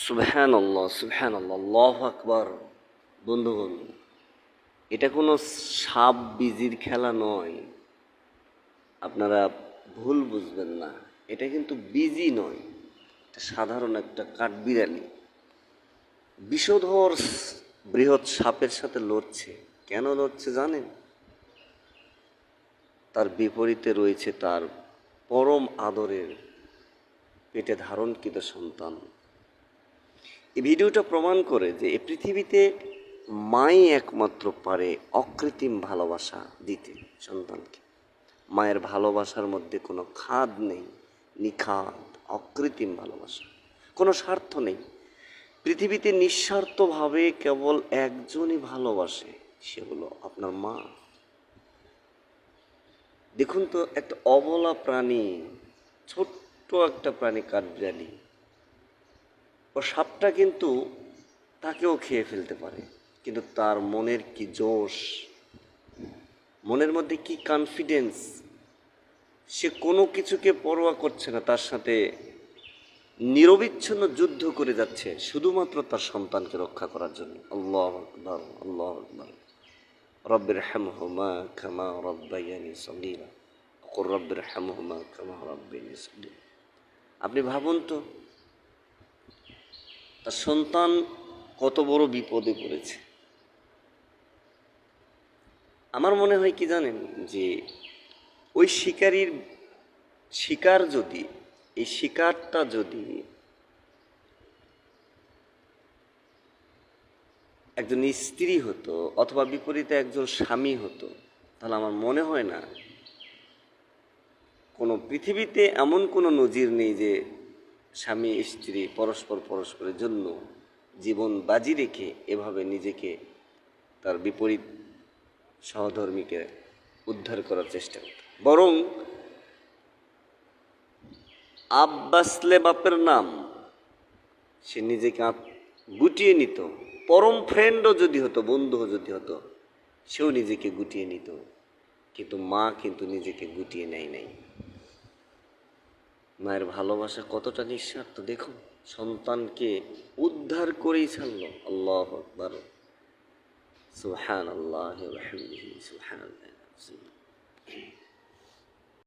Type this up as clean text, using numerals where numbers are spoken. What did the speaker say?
সুবহানাল্লাহ, সুবহানাল্লাহ, আল্লাহু আকবার। বন্ধুগণ, এটা কোনো সাপ বিজির খেলা নয়, আপনারা ভুল বুঝবেন না। এটা কিন্তু বিজি নয়, এটা সাধারণ একটা কাঠবিড়ালি বিষধর বৃহৎ সাপের সাথে লড়ছে। কেন লড়ছে জানেন? তার বিপরীতে রয়েছে তার পরম আদরের পেটে ধারণকৃত সন্তান। এই ভিডিওটা প্রমাণ করে যে এই পৃথিবীতে মাই একমাত্র পারে অকৃত্রিম ভালোবাসা দিতে সন্তানকে। মায়ের ভালোবাসার মধ্যে কোনো খাদ নেই, নিখাদ অকৃত্রিম ভালোবাসা, কোনো স্বার্থ নেই। পৃথিবীতে নিঃস্বার্থভাবে কেবল একজনই ভালোবাসে, সে হলো আপনার মা। দেখুন তো, একটা অবলা প্রাণী, ছোট্ট একটা প্রাণী কাঠবিড়ালি, ও সাপটা কিন্তু তাকেও খেয়ে ফেলতে পারে, কিন্তু তার মনের কি জোশ, মনের মধ্যে কি কনফিডেন্স! সে কোনো কিছুকে পরোয়া করছে না, তার সাথে নিরবিচ্ছিন্ন যুদ্ধ করে যাচ্ছে শুধুমাত্র তার সন্তানকে রক্ষা করার জন্য। আল্লাহু আকবার, আল্লাহু আকবার। রব্বির হামহুমা কামা রাব্বায়ানি সগীরা, কুর রব্বির হামহুমা কামা রাব্বায়ানি সগীরা। আপনি ভাবুন তো, তার সন্তান কত বড় বিপদে পড়েছে। আমার মনে হয় কি জানেন, যে ওই শিকারীর শিকার যদি, এই শিকারটা যদি একজন স্ত্রী হতো অথবা বিপরীতে একজন স্বামী হতো, তাহলে আমার মনে হয় না, কোনো পৃথিবীতে এমন কোনো নজির নেই যে স্বামী স্ত্রী পরস্পরের জন্য জীবন বাজি রেখে এভাবে নিজেকে, তার বিপরীত সহধর্মীকে উদ্ধার করার চেষ্টা করত। বরং আব্বাসলে বাপের নাম, সে নিজেকে গুটিয়ে নিত। পরম ফ্রেন্ডও যদি হতো, বন্ধুও যদি হতো, সেও নিজেকে গুটিয়ে নিত। কিন্তু মা কিন্তু নিজেকে গুটিয়ে নেয় নাই। মায়ের ভালোবাসা কতটা নিঃস্বার্থ দেখুন, সন্তানকে উদ্ধার করেই ছাড়লো। আল্লাহু আকবার, সুবহানাল্লাহি ওয়া বিহামদিহি, সুবহানাল্লাহ।